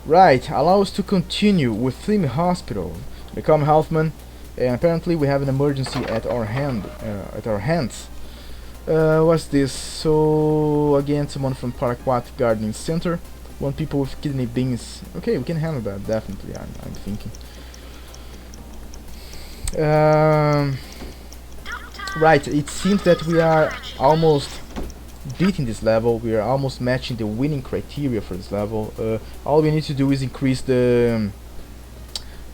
Right, allow us to continue with Theme Hospital. Become Hauffman, and apparently we have an emergency at our hands. What's this? So again, someone from Paraquat Gardening Center. Want people with kidney beans. Okay, we can handle that definitely. I'm thinking. Right, it seems that we are almost beating this level. We are almost matching the winning criteria for this level. All we need to do is increase the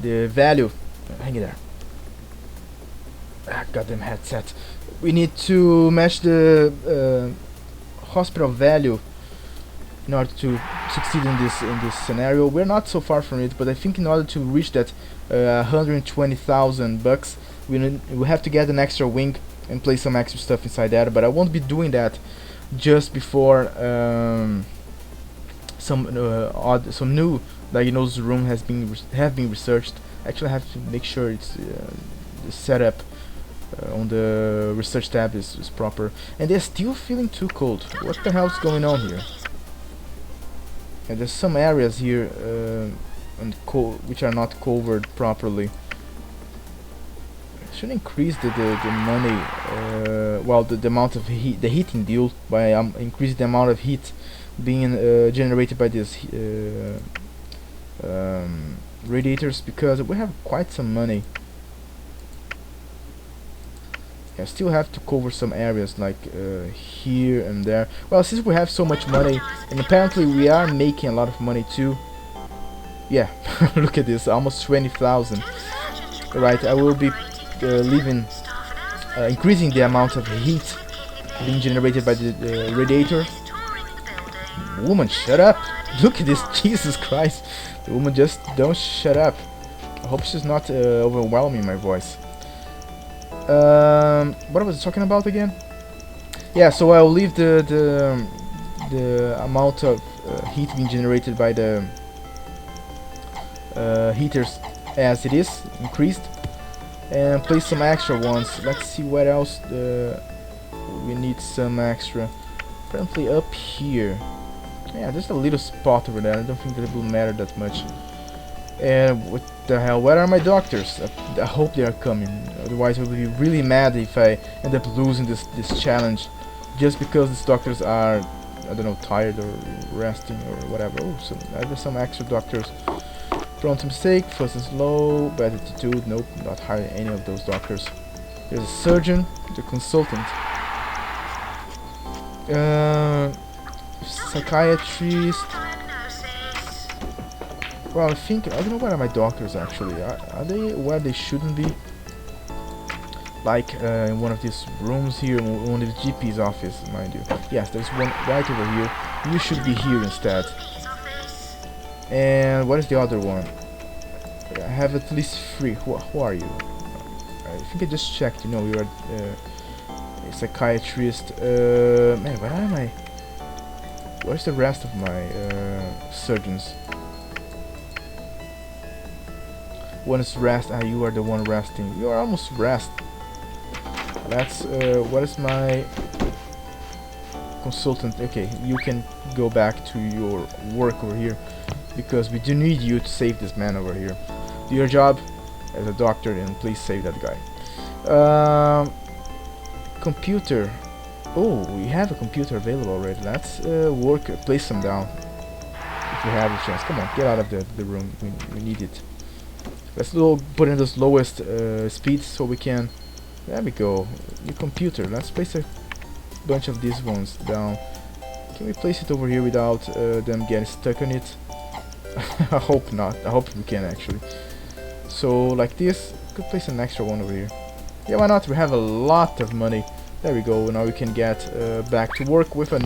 value. Hang it there. Goddamn headset. We need to match the hospital value in order to succeed in this scenario. We're not so far from it, but I think in order to reach that 120,000 bucks, we have to get an extra wing and place some extra stuff inside there. But I won't be doing that just before some new diagnosis room have been researched. Actually, I have to make sure it's the setup on the research tab is proper. And they're still feeling too cold. What the hell's going on here? And there's some areas here which are not covered properly. I should increase the money, the amount of heat, the heating deal, by increasing the amount of heat being generated by these radiators, because we have quite some money. I still have to cover some areas like here and there. Well, since we have so much money, and apparently we are making a lot of money too. Yeah, look at this, almost 20,000. Right, I will be increasing the amount of heat being generated by the radiator. Woman, shut up! Look at this, Jesus Christ! The woman just don't shut up. I hope she's not overwhelming my voice. What was I talking about again? Yeah, so I'll leave the amount of heat being generated by the heaters as it is, increased, and place some extra ones. Let's see what else we need some extra. Apparently up here. Yeah, just a little spot over there. I don't think that it will matter that much. And what the hell? Where are my doctors? I hope they are coming. Otherwise, I will be really mad if I end up losing this challenge, just because these doctors are, I don't know, tired or resting or whatever. Oh, so there's some extra doctors. Prone to mistake, fast and slow, bad attitude. Nope, not hiring any of those doctors. There's a surgeon, the consultant, psychiatrist. Well, I don't know where are my doctors actually. Are they where they shouldn't be? Like in one of these rooms here, in one of the GP's office, mind you. Yes, there's one right over here. You should be here instead. And what is the other one? I have at least 3. Who are you? I think I just checked. You know, you are a psychiatrist. Man, where am I? Where's the rest of my surgeons? One is rest. You are the one resting. You are almost rest. That's what is my consultant? Okay, you can go back to your work over here, because we do need you to save this man over here. Do your job as a doctor and please save that guy. Computer. Oh, we have a computer available already. Let's place them down if we have the chance. Come on, get out of the room. We need it. Let's put in this lowest speed so we can. There we go. Your computer. Let's place a bunch of these ones down. Can we place it over here without them getting stuck on it? I hope not. I hope we can actually. So like this, could place an extra one over here. Yeah, why not? We have a lot of money. There we go. Now we can get back to work with 3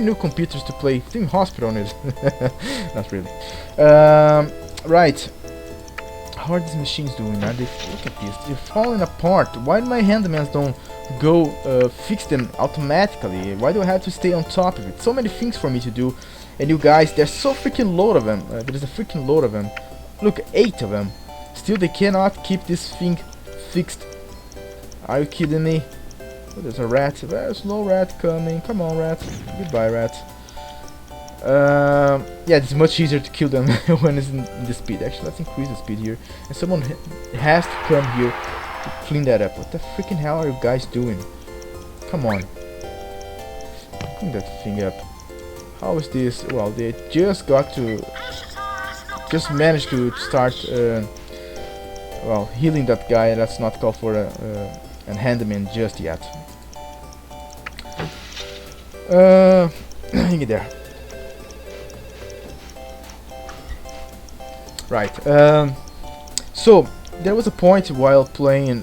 new computers to play Theme Hospital on it. Not really. Right. How are these machines doing? Look at this. They're falling apart. Why do my handmans don't go fix them automatically? Why do I have to stay on top of it? So many things for me to do. And you guys, there's so freaking load of them. There's a freaking load of them. Look, 8 of them. Still, they cannot keep this thing fixed. Are you kidding me? Oh, there's a rat. There's no rat coming. Come on, rat. Goodbye, rat. Yeah, it's much easier to kill them when it's in the speed. Actually, let's increase the speed here. And someone has to come here to clean that up. What the freaking hell are you guys doing? Come on. Clean that thing up. How is this? Well, they just managed to start, well, healing that guy. Let's not call for an handyman just yet. Hang it there. Right. So there was a point while playing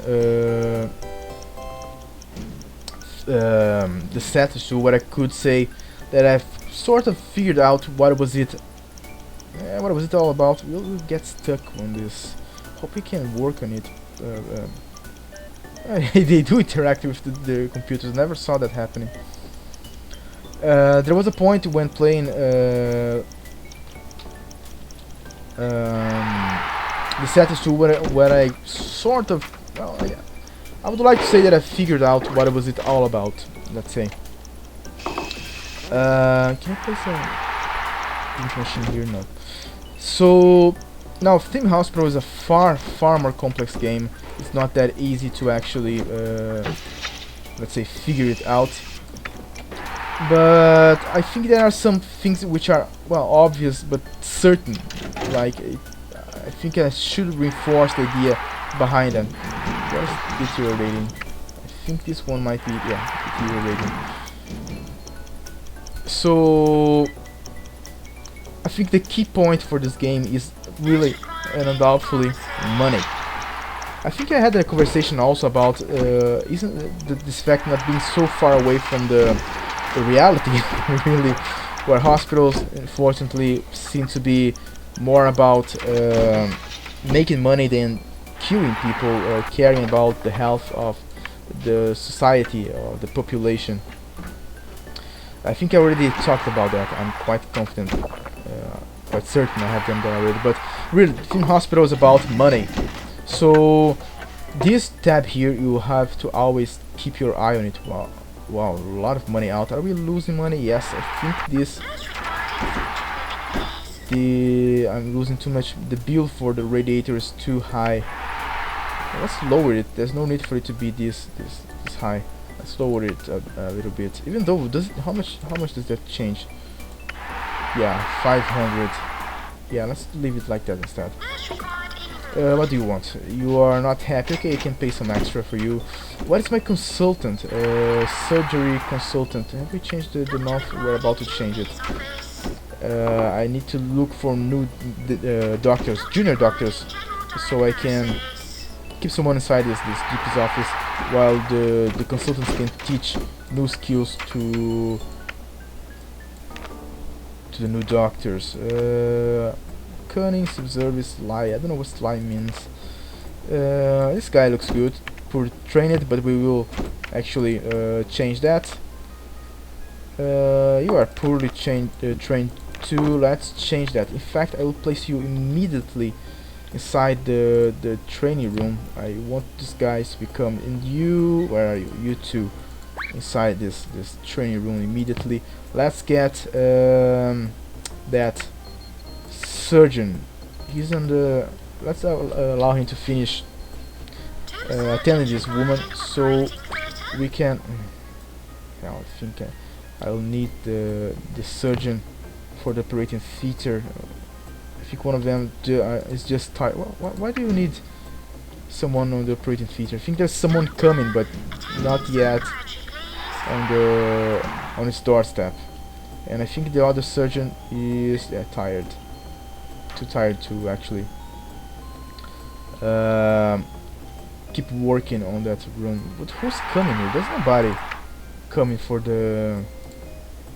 the status where I could say that I've sort of figured out what was it all about. We'll get stuck on this. Hope we can work on it. They do interact with the computers. Never saw that happening. There was a point when playing the status 2 where I sort of, well, I would like to say that I figured out what was it all about. Let's say. Can I place a machine here? No. So now Theme Hospital is a far more complex game. It's not that easy to actually, let's say, figure it out. But I think there are some things which are, well, obvious but certain. Like, I think I should reinforce the idea behind them. What is deteriorating? I think this one might be, yeah, deteriorating. So I think the key point for this game is really and undoubtedly money. I think I had a conversation also about this fact not being so far away from the reality, really, where hospitals unfortunately seem to be more about making money than curing people or caring about the health of the society or the population. I think I already talked about that. I'm quite confident, quite certain I have done that already. But really, Theme Hospital is about money. So this tab here, you have to always keep your eye on it. Wow, a lot of money out. Are we losing money? Yes, I think this. I'm losing too much. The bill for the radiator is too high. Let's lower it. There's no need for it to be this high. Let's lower it a little bit. Even though, how much does that change? Yeah, 500. Yeah, let's leave it like that instead. What do you want? You are not happy? Okay, I can pay some extra for you. What is my consultant? Surgery consultant. Have we changed the month? We're about to change it. I need to look for new doctors, junior doctors, so I can keep someone inside this GP's office while the consultants can teach new skills to the new doctors. Cunning, subservice, lie. I don't know what lie means. This guy looks good. Poor trained, but we will actually change that. You are poorly trained too. Let's change that. In fact, I will place you immediately inside the training room. I want these guys to become. And you, where are you? You two, inside this training room immediately. Let's get that surgeon. He's on the. Let's allow him to finish attending this woman, so we can. I think I'll need the surgeon for the operating theater. I think one of them is just tired. Why do you need someone on the operating theater? I think there's someone coming, but not yet on its doorstep. And I think the other surgeon is tired. Too tired to actually keep working on that room. But who's coming here? There's nobody coming for the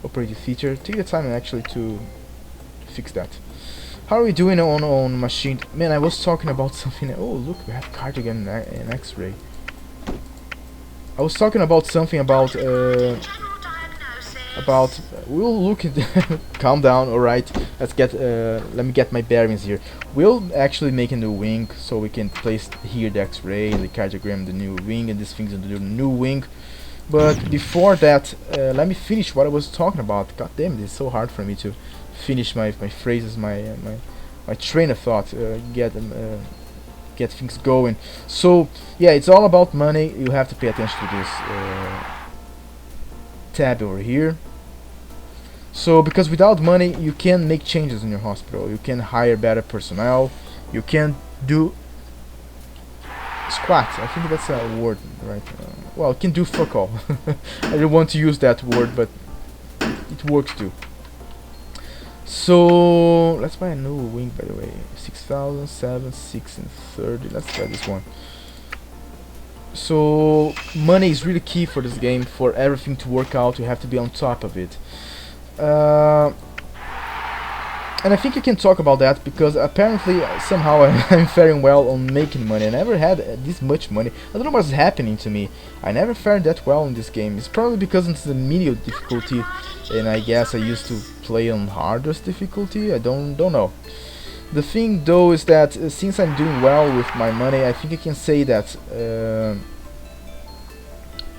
operating theater. Take the time actually to fix that. How are we doing on machine? Man, I was talking about something. Oh, look, we have cardigan and X-ray. I was talking about something about we'll look at calm down. All right, let's get let me get my bearings here. We'll actually make a new wing, so we can place here the X-ray and the cardiogram, the new wing, and this thing's in the new wing. But before that, let me finish what I was talking about. God damn it, it's so hard for me to finish my phrases, my train of thought, get things going. So yeah, it's all about money. You have to pay attention to this tab over here. So because without money you can make changes in your hospital, you can hire better personnel, you can do squat. I think that's a word, right? Well, you can do fuck all. I don't want to use that word, but it works too. So let's buy a new wing, by the way. 6,000, 7, 6, and 30. Let's buy this one. So money is really key for this game. For everything to work out, you have to be on top of it. And I think you can talk about that because apparently somehow I'm faring well on making money. I never had this much money. I don't know what's happening to me. I never fared that well in this game. It's probably because it's the medium difficulty, and I guess I used to play on hardest difficulty. I don't know. The thing though is that since I'm doing well with my money, I think I can say that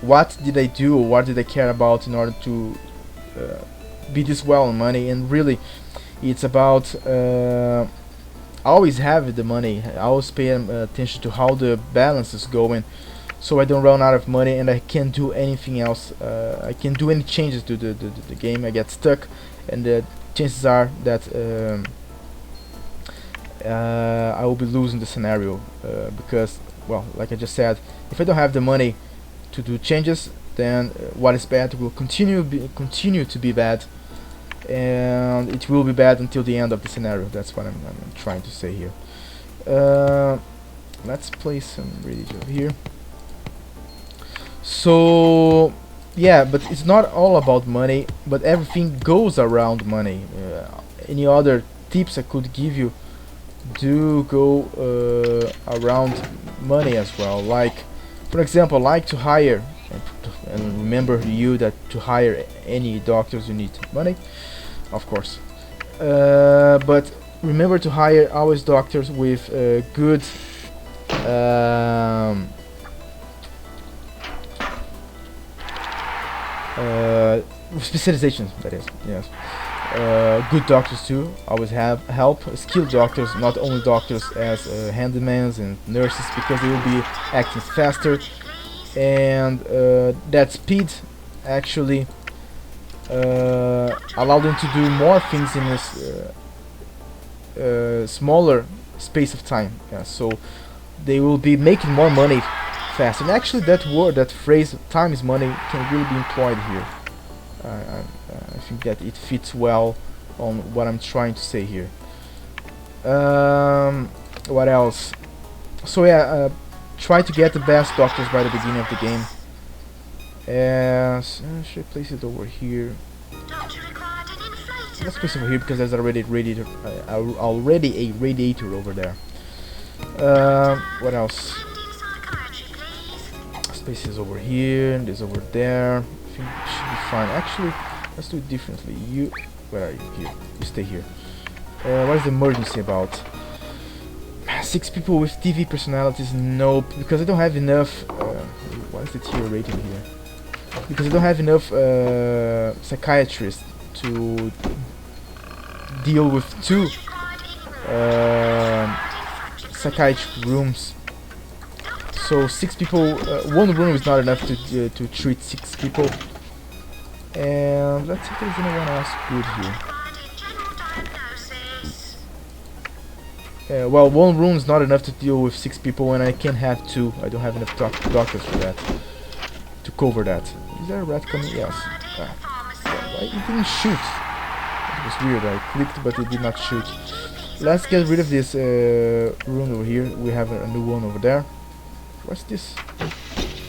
what did I do or what did I care about in order to be this well on money. And really it's about always have the money. I always pay attention to how the balance is going, so I don't run out of money and I can't do anything else. I can't do any changes to the game. I get stuck, and the chances are that I will be losing the scenario because, well, like I just said, if I don't have the money to do changes, then what is bad will continue to be bad, and it will be bad until the end of the scenario. That's what I'm trying to say here. Let's place some radios over here. So yeah, but it's not all about money, but everything goes around money. Any other tips I could give you do go around money as well. Like, for example, like to hire, and remember you that to hire any doctors you need money, of course. But remember to hire always doctors with good specializations, that is, yes. Good doctors too, always have help skilled doctors, not only doctors as handymans and nurses, because they will be acting faster, and that speed actually allow them to do more things in a smaller space of time. Yeah, so they will be making more money fast. And actually that word, that phrase, time is money, can really be employed here. I think that it fits well on what I'm trying to say here. What else? So yeah, try to get the best doctors by the beginning of the game. Should I place it over here? Let's place it over here because there's already a radiator over there. What else? Spaces over here, and this over there. I think it should be fine. Actually, let's do it differently. You, where are you? Here. You stay here. What is the emergency about? 6 people with TV personalities? Nope, because I don't have enough. What is the tier rating here? Because I don't have enough psychiatrists to deal with 2 psychiatric rooms. So 6 people, 1 room is not enough to treat 6 people. And let's see if there's anyone else good here. Well, 1 room is not enough to deal with 6 people, and I can't have 2. I don't have enough doctors for that, to cover that. Is there a rat coming? Yes. It didn't shoot. It was weird. I clicked, but it did not shoot. Let's get rid of this room over here. We have a new one over there. What's this?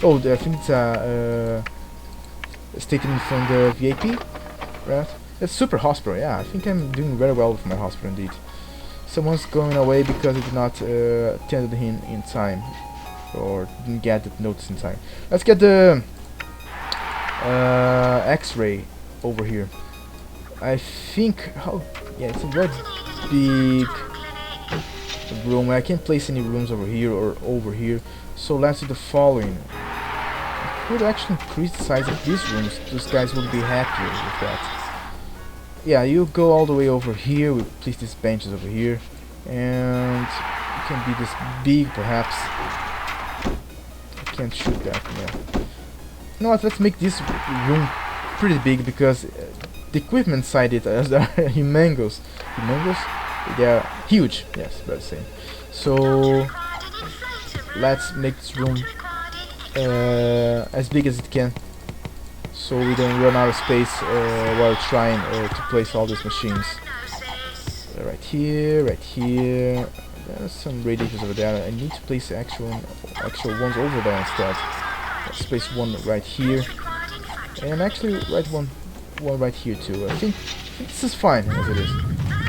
Oh, I think it's a statement from the VIP, right? That's super hospital. Yeah, I think I'm doing very well with my hospital indeed. Someone's going away because I did not attend him in time, or didn't get the notice in time. Let's get the X-ray over here. I think, yeah, it's a very big room. I can't place any rooms over here or over here. So let's do the following. I could actually increase the size of these rooms. Those guys would be happier with that. Yeah, you go all the way over here. We place these benches over here, and it can be this big, perhaps. I can't shoot that. Yeah. You know what? Let's make this room pretty big because the equipment side it as are humongous. Humongous? They are huge. Yes, better say. So let's make this room as big as it can, so we don't run out of space while trying to place all these machines. Right here, right here. There's some radiators over there. I need to place actual ones over there instead. Let's place one right here, and actually one right here too. I think this is fine as it is.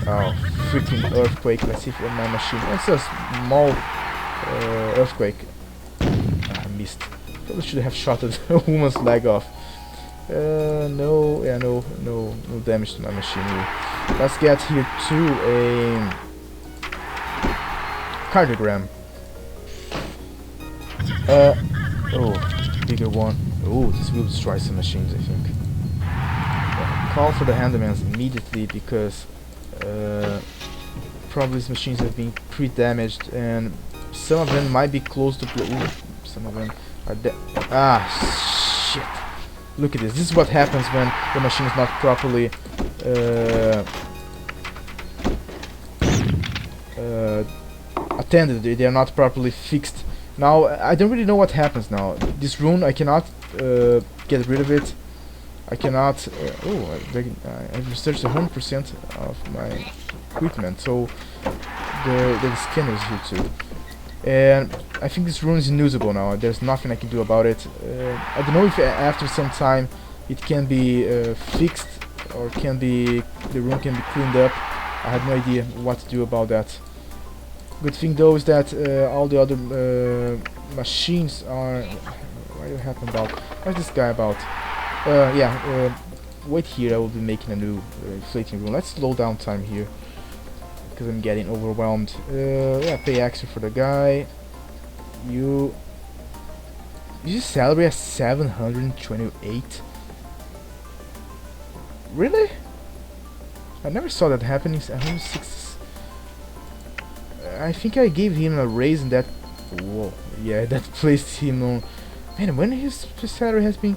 Oh, freaking earthquake! Let's see if my machine. It's a small earthquake. I missed. Probably should have shot a woman's leg off. No, yeah, no damage to my machinery. Let's get here to a cardiogram. Oh, bigger one. Oh, this will destroy some machines, I think. Yeah, call for the handymans immediately because probably these machines have been pre-damaged and some of them might be close to some of them are dead. Ah, shit. Look at this. This is what happens when the machine is not properly attended. They are not properly fixed. Now, I don't really know what happens now. This rune, I cannot get rid of it. I cannot... I've researched 100% of my equipment, so the scanner is here too. And I think this rune is unusable now. There's nothing I can do about it. I don't know if after some time it can be fixed or the rune can be cleaned up. I have no idea what to do about that. Good thing though is that all the other machines are... What do you happen about? What's this guy about? Wait here, I will be making a new inflating rune. Let's slow down time here, because I'm getting overwhelmed. Yeah, pay extra for the guy. Your salary is 728. Really? I never saw that happening. 106. I think I gave him a raise in that. Whoa, yeah, that placed him on. Man, when his salary has been.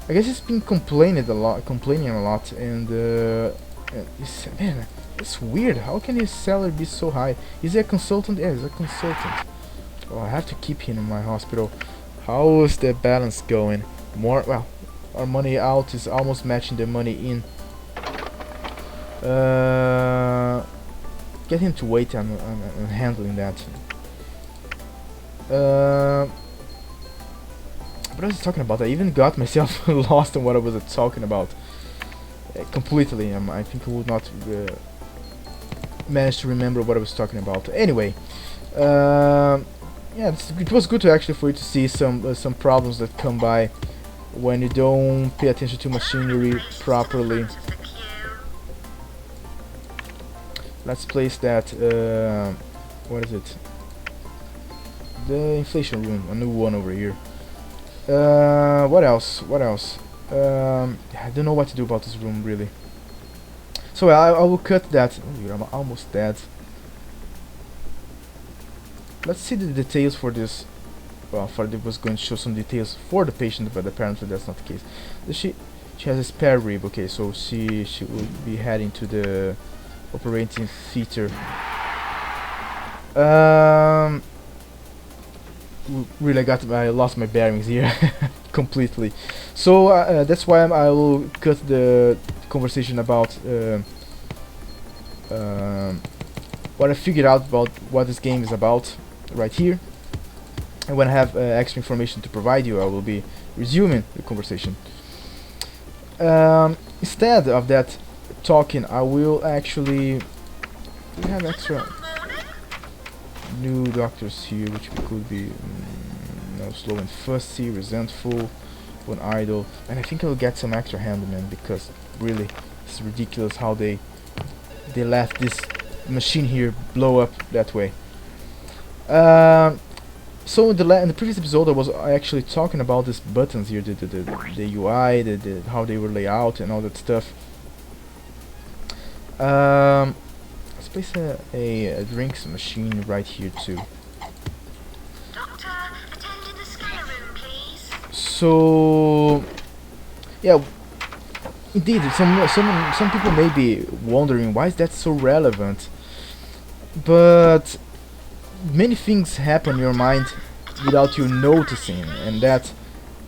I guess he's been complaining a lot, and man. It's weird. How can his salary be so high? Is he a consultant? Yeah, he's a consultant. Oh, I have to keep him in my hospital. How is the balance going? Well, our money out is almost matching the money in. Get him to wait on handling that. What I was talking about? I even got myself lost in what I was talking about. Completely. I think I would not manage to remember what I was talking about. Anyway, yeah, it was good to actually for you to see some problems that come by when you don't pay attention to machinery properly. Let's place that. What is it? The inflation room, a new one over here. What else? I don't know what to do about this room really. So I will cut that. Oh, I'm almost dead. Let's see the details for this. Well, Faraday was going to show some details for the patient, but apparently that's not the case. She has a spare rib. Okay, so she will be heading to the operating theater. Really, I lost my bearings here completely. So that's why I will cut the conversation about what I figured out about what this game is about right here. And when I have extra information to provide you, I will be resuming the conversation. Instead of that talking, I will actually... Do we have extra new doctors here, which could be slow and fussy, resentful, when idle, and I think I'll get some extra handyman because really it's ridiculous how they let this machine here blow up that way. So in the previous episode, I was actually talking about these buttons here, the UI, how they were laid out and all that stuff. Let's place a drinks machine right here too. Doctor, attend in the scanner room, please. So yeah, indeed, some people may be wondering why is that so relevant, but many things happen in your mind without you noticing, and that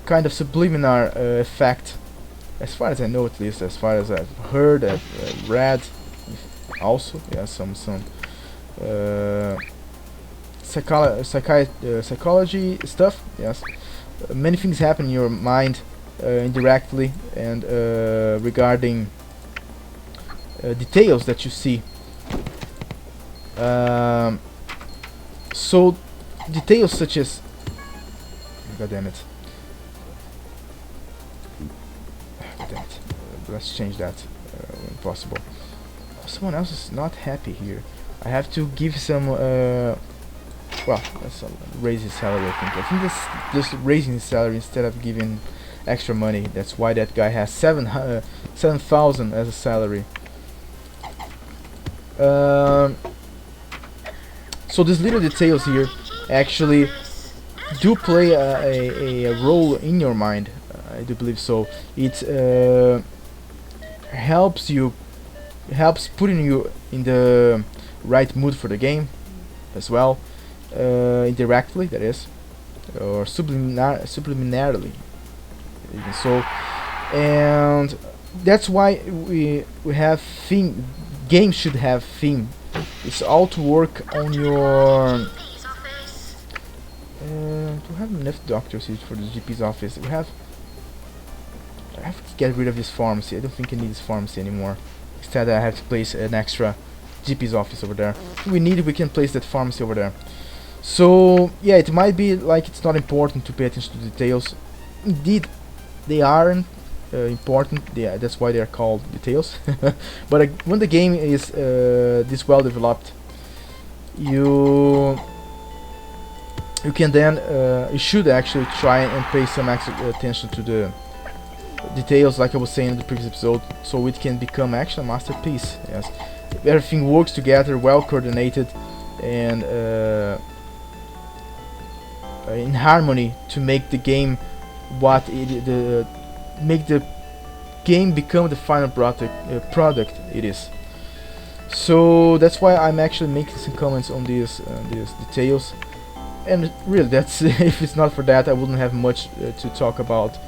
kind of subliminal effect, as far as I know, at least, as far as I've heard, I've read, also, yeah, some psychology stuff. Yes, many things happen in your mind indirectly, and regarding details that you see. So details such as, god damn it, let's change that when possible. Someone else is not happy here. I have to give some well, let's raise his salary. I think this just raising his salary instead of giving extra money. That's why that guy has 7,000 as a salary. So these little details here actually do play a role in your mind. I do believe so. It helps putting you in the right mood for the game as well, indirectly, that is, or subliminarily even so. And that's why we have theme. Games should have theme. It's all to work on your. Do we have enough doctors here for the GP's office? I have to get rid of this pharmacy. I don't think I need this pharmacy anymore. Instead, I have to place an extra GP's office over there. If we need it, we can place that pharmacy over there. So yeah, it might be like it's not important to pay attention to details. Indeed, they aren't important. Yeah, that's why they are called details. But when the game is this well developed, you can then you should actually try and pay some extra attention to the details, like I was saying in the previous episode, so it can become actually a masterpiece. Yes, everything works together, well coordinated, and in harmony to make the game make the game become the final product it is. So that's why I'm actually making some comments on these details. And really, that's if it's not for that, I wouldn't have much to talk about.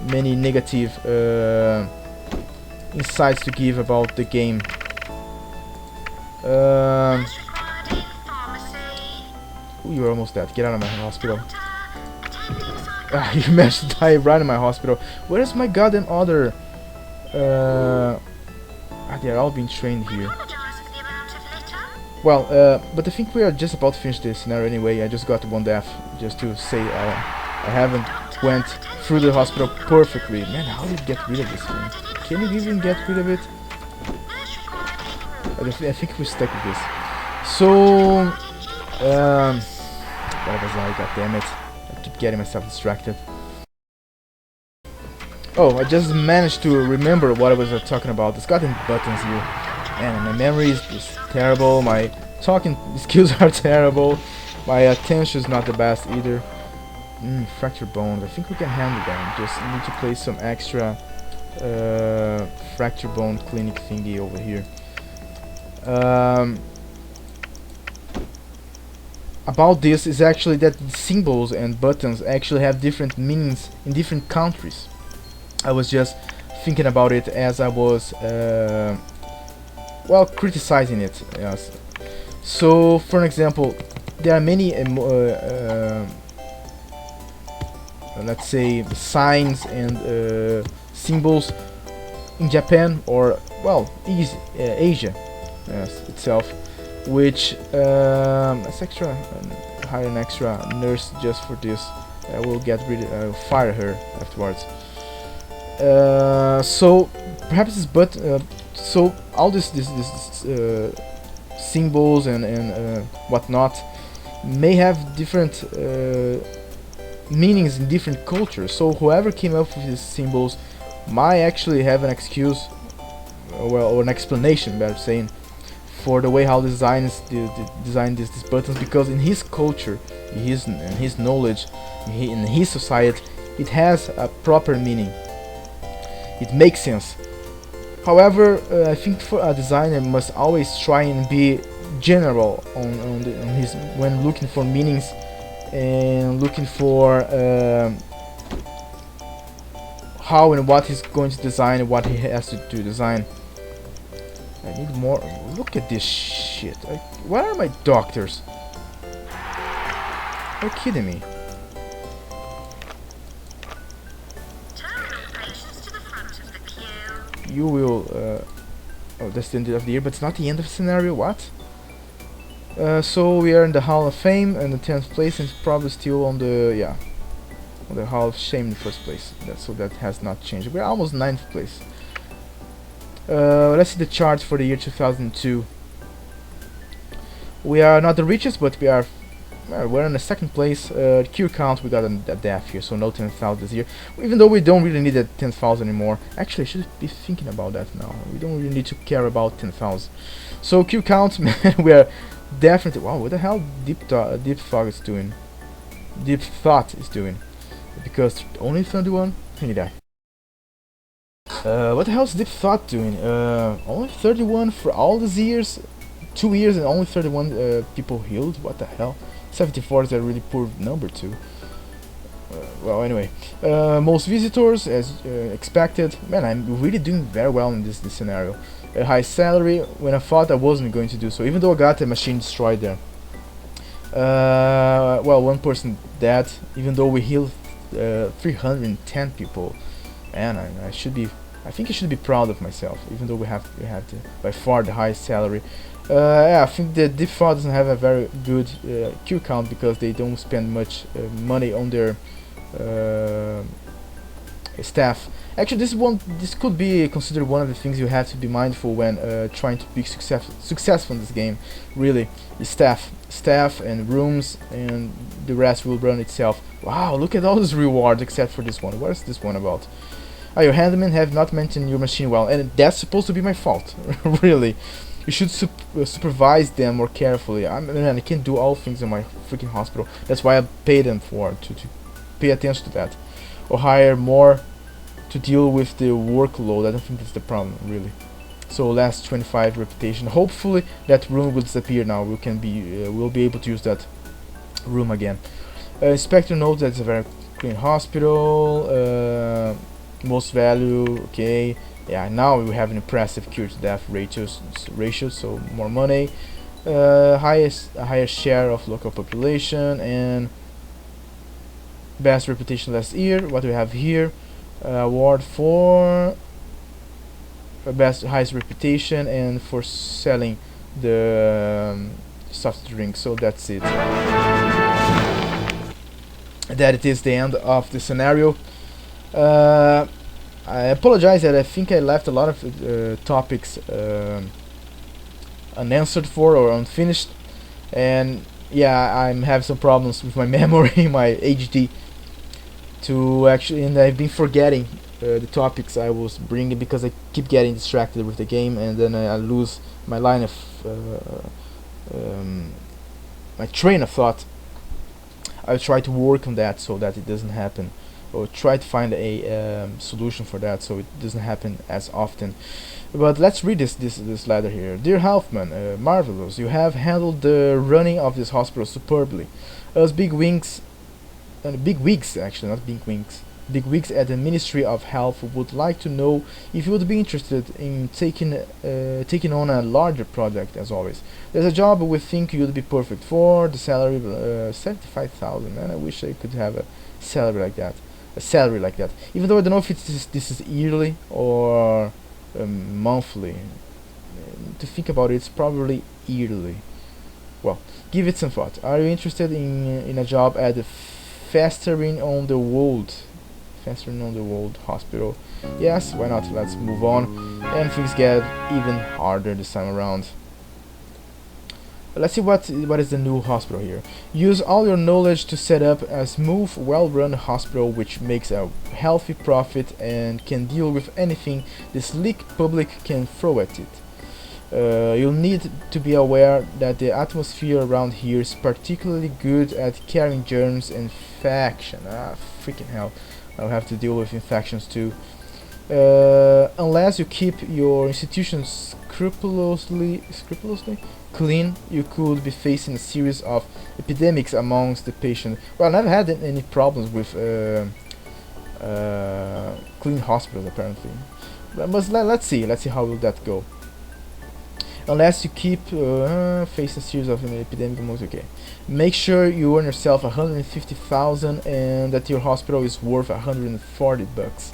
Many negative insights to give about the game. Ooh, you're almost dead. Get out of my hospital. You managed to die right in my hospital. Where's my goddamn other? They're all being trained here. Well, but I think we are just about to finish this scenario anyway. I just got one death, just to say I haven't went through the hospital perfectly. Man, how did you get rid of this thing? Can you even get rid of it? I think we're stuck with this. So, what was I? God damn it! I keep getting myself distracted. Oh, I just managed to remember what I was talking about. There's goddamn buttons here. Man, my memory is just terrible. My talking skills are terrible. My attention is not the best either. Fractured bones. I think we can handle them. Just need to place some extra fracture bone clinic thingy over here. About this is actually that symbols and buttons actually have different meanings in different countries. I was just thinking about it as I was well, criticizing it. Yes. So, for an example, there are many let's say signs and symbols in Japan, or well, Asia, yes, itself, which let's hire an extra nurse just for this. I will fire her afterwards. So perhaps this, so all this symbols and whatnot may have different meanings in different cultures. So whoever came up with these symbols might actually have an excuse, well, or an explanation, better saying, for the way how design these buttons, because in his culture, in his knowledge, in his society, it has a proper meaning. It makes sense. However, I think for a designer must always try and be general on his when looking for meanings and looking for how and what he's going to design and what he has to design. I need more. Look at this shit. Where are my doctors? Are you kidding me? Terminal patients to the front of the queue. You will. Oh, that's the end of the year, but it's not the end of the scenario. What? So we are in the Hall of Fame and the 10th place, and it's probably still on the on the Hall of Shame in the first place. So that has not changed. We're almost 9th place. Let's see the charts for the year 2002. We are not the richest, but we are. We're in the 2nd place. Cure count, we got a death here, so no 10,000 this year. Even though we don't really need that 10,000 anymore. Actually, I should be thinking about that now. We don't really need to care about 10,000. So Q count, man, we are definitely. Wow, what the hell Deep Thought is doing? Deep Thought is doing. Because only 31? Can you die? What the hell is Deep Thought doing? Only 31 for all these years? 2 years and only 31 people healed? What the hell? 74 is a really poor number too. Well, anyway. Most visitors, as expected. Man, I'm really doing very well in this scenario. A high salary when I thought I wasn't going to do so, even though I got a machine destroyed there. Well, one person dead, even though we healed 310 people. Man, I think I should be proud of myself, even though we have by far the highest salary. Yeah, I think the default doesn't have a very good Q count because they don't spend much money on their staff. Actually, this could be considered one of the things you have to be mindful when trying to be successful in this game. Really, is staff and rooms, and the rest will run itself. Wow, look at all these rewards except for this one. What is this one about? Your handmen have not maintained your machine well, and that's supposed to be my fault. Really, you should supervise them more carefully. I can't do all things in my freaking hospital. That's why I pay them to pay attention to that, or hire more to deal with the workload. I don't think that's the problem, really. So last 25 reputation. Hopefully that room will disappear now. We'll be able to use that room again. Inspector notes that it's a very clean hospital. Most value, okay. Yeah, now we have an impressive cure to death ratio, so more money. A higher share of local population, and best reputation last year. What do we have here? Award for best highest reputation and for selling the soft drink. So that's it. That it is the end of the scenario. I apologize that I think I left a lot of topics unanswered for or unfinished, and yeah, I'm having some problems with my memory, my HD, and I've been forgetting the topics I was bringing because I keep getting distracted with the game, and then I lose my line of my train of thought. I'll try to work on that so that it doesn't happen, or try to find a solution for that so it doesn't happen as often. But let's read this letter here. Dear Hauffman, marvelous. You have handled the running of this hospital superbly. Us big wigs actually, not big wings. Big wigs at the Ministry of Health would like to know if you would be interested in taking on a larger project. As always, there's a job we think you'd be perfect for. The salary 75,000. Man, I wish I could have a salary like that. Even though I don't know if this is yearly or monthly. To think about it, it's probably yearly. Well, give it some thought. Are you interested in a job at the Festering on the Wold Hospital? Yes, why not? Let's move on. And things get even harder this time around. Let's see what is the new hospital here. Use all your knowledge to set up a smooth, well-run hospital which makes a healthy profit and can deal with anything the sleek public can throw at it. You'll need to be aware that the atmosphere around here is particularly good at carrying germs and infection. Ah, freaking hell. I'll have to deal with infections too. Unless you keep your institution scrupulously clean, you could be facing a series of epidemics amongst the patients. Well, I've never had any problems with clean hospitals apparently. But let's see how will that go. Unless you keep facing a series of epidemic amongst. Okay, make sure you earn yourself 150,000 and that your hospital is worth 140 bucks.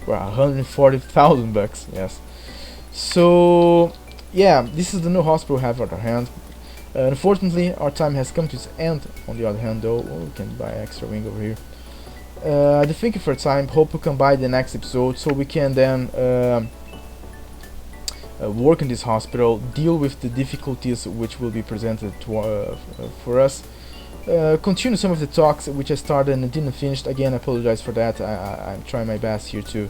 Well, 140,000 bucks. Yes. So yeah, this is the new hospital we have at our hand. Unfortunately, our time has come to its end. On the other hand, though, we can buy extra wing over here. I do thank you for your time. Hope you come by the next episode so we can then work in this hospital, deal with the difficulties which will be presented to, for us. Continue some of the talks which I started and didn't finish. Again, I apologize for that. I'm trying my best here to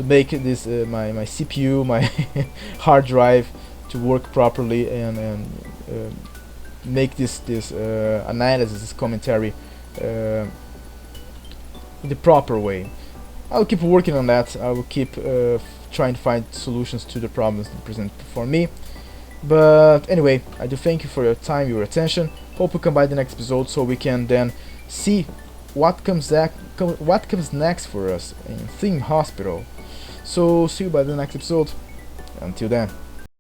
make this my CPU, my hard drive to work properly and make this analysis, this commentary the proper way. I'll keep working on that. I will keep trying to find solutions to the problems that present before me. But anyway, I do thank you for your time, your attention. Hope you come by the next episode so we can then see what comes next for us in Thing Hospital. So see you by the next episode. Until then.